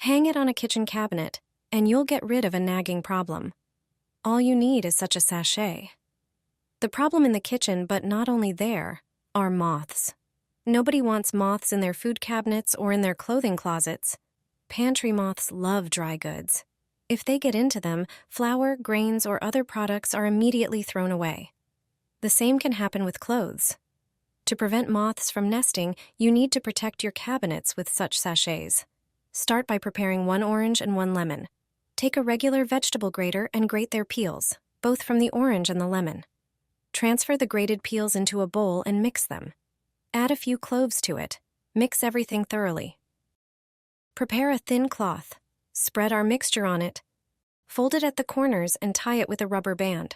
Hang it on a kitchen cabinet, and you'll get rid of a nagging problem. All you need is such a sachet. The problem in the kitchen, but not only there, are moths. Nobody wants moths in their food cabinets or in their clothing closets. Pantry moths love dry goods. If they get into them, flour, grains, or other products are immediately thrown away. The same can happen with clothes. To prevent moths from nesting, you need to protect your cabinets with such sachets. Start by preparing 1 orange and 1 lemon. Take a regular vegetable grater and grate their peels, both from the orange and the lemon. Transfer the grated peels into a bowl and mix them. Add a few cloves to it. Mix everything thoroughly. Prepare a thin cloth. Spread our mixture on it. Fold it at the corners and tie it with a rubber band.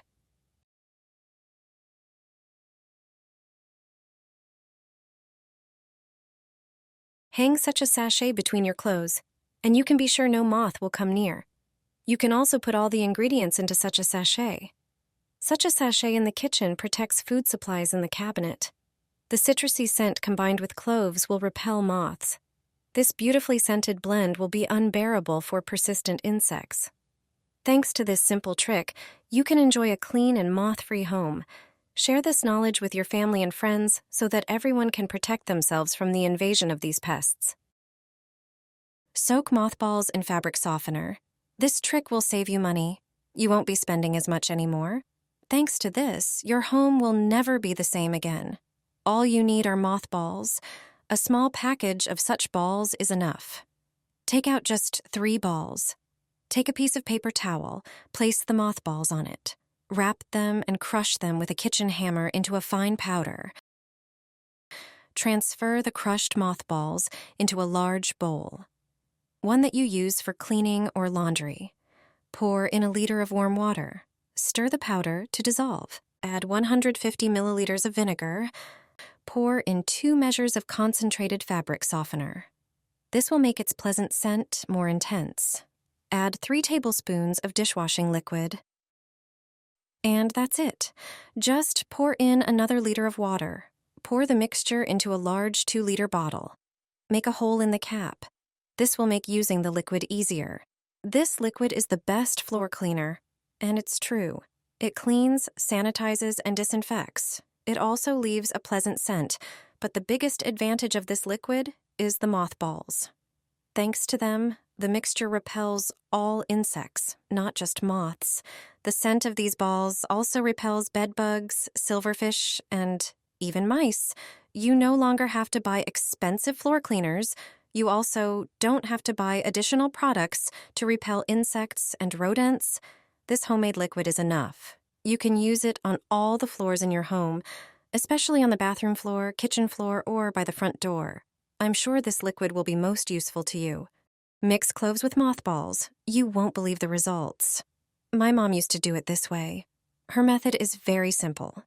Hang such a sachet between your clothes, and you can be sure no moth will come near. You can also put all the ingredients into such a sachet. Such a sachet in the kitchen protects food supplies in the cabinet. The citrusy scent combined with cloves will repel moths. This beautifully scented blend will be unbearable for persistent insects. Thanks to this simple trick, you can enjoy a clean and moth-free home. Share this knowledge with your family and friends so that everyone can protect themselves from the invasion of these pests. Soak mothballs in fabric softener. This trick will save you money. You won't be spending as much anymore. Thanks to this, your home will never be the same again. All you need are mothballs. A small package of such balls is enough. Take out just 3 balls. Take a piece of paper towel, place the mothballs on it. Wrap them and crush them with a kitchen hammer into a fine powder. Transfer the crushed mothballs into a large bowl, one that you use for cleaning or laundry. Pour in a liter of warm water. Stir the powder to dissolve. Add 150 milliliters of vinegar. Pour in 2 measures of concentrated fabric softener. This will make its pleasant scent more intense. Add 3 tablespoons of dishwashing liquid. And that's it. Just pour in another liter of water. Pour the mixture into a large 2-liter bottle. Make a hole in the cap. This will make using the liquid easier. This liquid is the best floor cleaner, and it's true. It cleans, sanitizes, and disinfects. It also leaves a pleasant scent, but the biggest advantage of this liquid is the mothballs. Thanks to them, the mixture repels all insects, not just moths. The scent of these balls also repels bedbugs, silverfish, and even mice. You no longer have to buy expensive floor cleaners. You also don't have to buy additional products to repel insects and rodents. This homemade liquid is enough. You can use it on all the floors in your home, especially on the bathroom floor, kitchen floor, or by the front door. I'm sure this liquid will be most useful to you. Mix cloves with mothballs. You won't believe the results. My mom used to do it this way. Her method is very simple.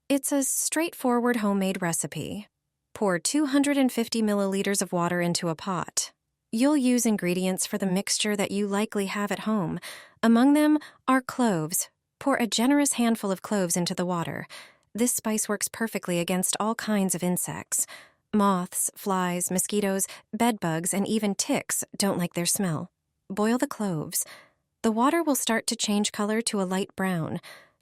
It's a straightforward homemade recipe. Pour 250 milliliters of water into a pot. You'll use ingredients for the mixture that you likely have at home. Among them are cloves. Pour a generous handful of cloves into the water. This spice works perfectly against all kinds of insects. Moths, flies, mosquitoes, bedbugs, and even ticks don't like their smell. Boil the cloves. The water will start to change color to a light brown.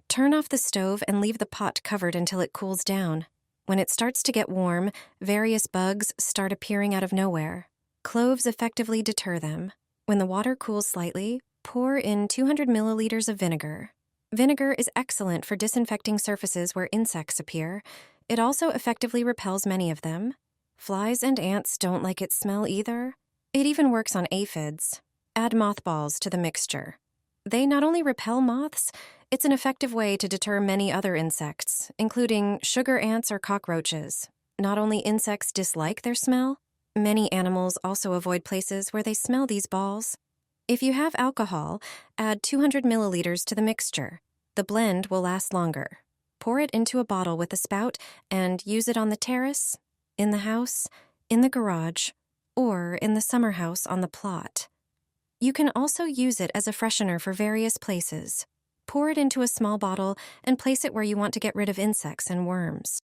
Turn off the stove and leave the pot covered until it cools down. When it starts to get warm, various bugs start appearing out of nowhere. Cloves effectively deter them. When the water cools slightly, pour in 200 milliliters of vinegar. Vinegar is excellent for disinfecting surfaces where insects appear. It also effectively repels many of them. Flies and ants don't like its smell either. It even works on aphids. Add mothballs to the mixture. They not only repel moths, it's an effective way to deter many other insects, including sugar ants or cockroaches. Not only insects dislike their smell, many animals also avoid places where they smell these balls. If you have alcohol, add 200 milliliters to the mixture. The blend will last longer. Pour it into a bottle with a spout and use it on the terrace, in the house, in the garage, or in the summer house on the plot. You can also use it as a freshener for various places. Pour it into a small bottle and place it where you want to get rid of insects and worms.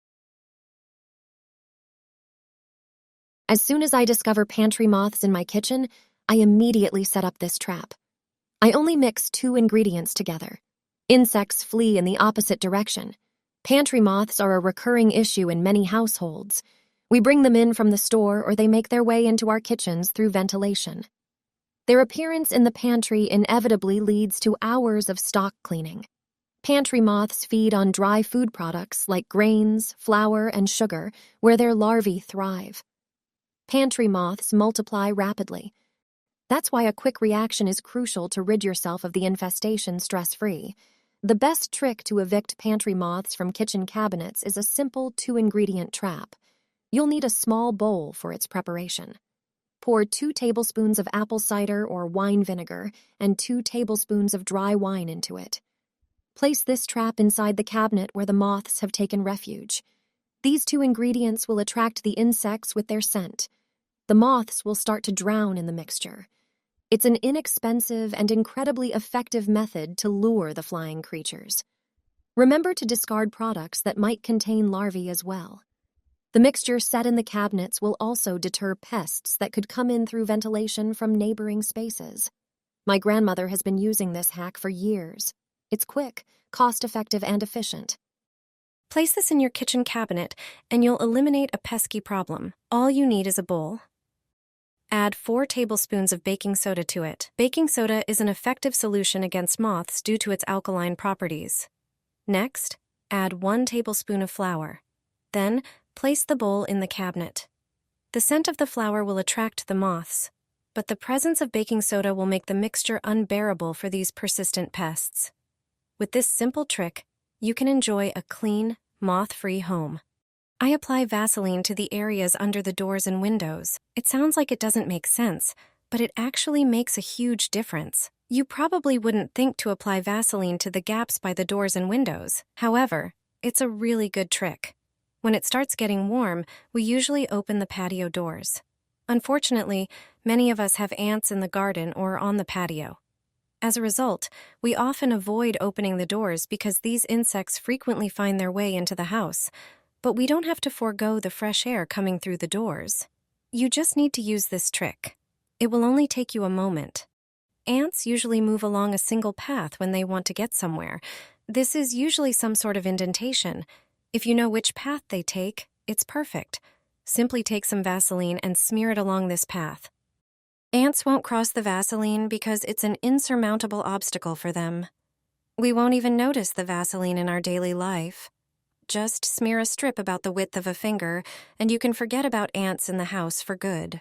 As soon as I discover pantry moths in my kitchen, I immediately set up this trap. I only mix 2 ingredients together. Insects flee in the opposite direction. Pantry moths are a recurring issue in many households. We bring them in from the store or they make their way into our kitchens through ventilation. Their appearance in the pantry inevitably leads to hours of stock cleaning. Pantry moths feed on dry food products like grains, flour, and sugar, where their larvae thrive. Pantry moths multiply rapidly. That's why a quick reaction is crucial to rid yourself of the infestation stress-free. The best trick to evict pantry moths from kitchen cabinets is a simple 2-ingredient trap. You'll need a small bowl for its preparation. Pour 2 tablespoons of apple cider or wine vinegar and 2 tablespoons of dry wine into it. Place this trap inside the cabinet where the moths have taken refuge. These 2 ingredients will attract the insects with their scent. The moths will start to drown in the mixture. It's an inexpensive and incredibly effective method to lure the flying creatures. Remember to discard products that might contain larvae as well. The mixture set in the cabinets will also deter pests that could come in through ventilation from neighboring spaces. My grandmother has been using this hack for years. It's quick, cost-effective, and efficient. Place this in your kitchen cabinet, and you'll eliminate a pesky problem. All you need is a bowl. Add 4 tablespoons of baking soda to it. Baking soda is an effective solution against moths due to its alkaline properties. Next, add 1 tablespoon of flour. Then, place the bowl in the cabinet. The scent of the flour will attract the moths, but the presence of baking soda will make the mixture unbearable for these persistent pests. With this simple trick, you can enjoy a clean, moth-free home. I apply Vaseline to the areas under the doors and windows. It sounds like it doesn't make sense, but it actually makes a huge difference. You probably wouldn't think to apply Vaseline to the gaps by the doors and windows. However, it's a really good trick. When it starts getting warm, we usually open the patio doors. Unfortunately, many of us have ants in the garden or on the patio. As a result, we often avoid opening the doors because these insects frequently find their way into the house. But we don't have to forego the fresh air coming through the doors. You just need to use this trick. It will only take you a moment. Ants usually move along a single path when they want to get somewhere. This is usually some sort of indentation. If you know which path they take, it's perfect. Simply take some Vaseline and smear it along this path. Ants won't cross the Vaseline because it's an insurmountable obstacle for them. We won't even notice the Vaseline in our daily life. Just smear a strip about the width of a finger, and you can forget about ants in the house for good.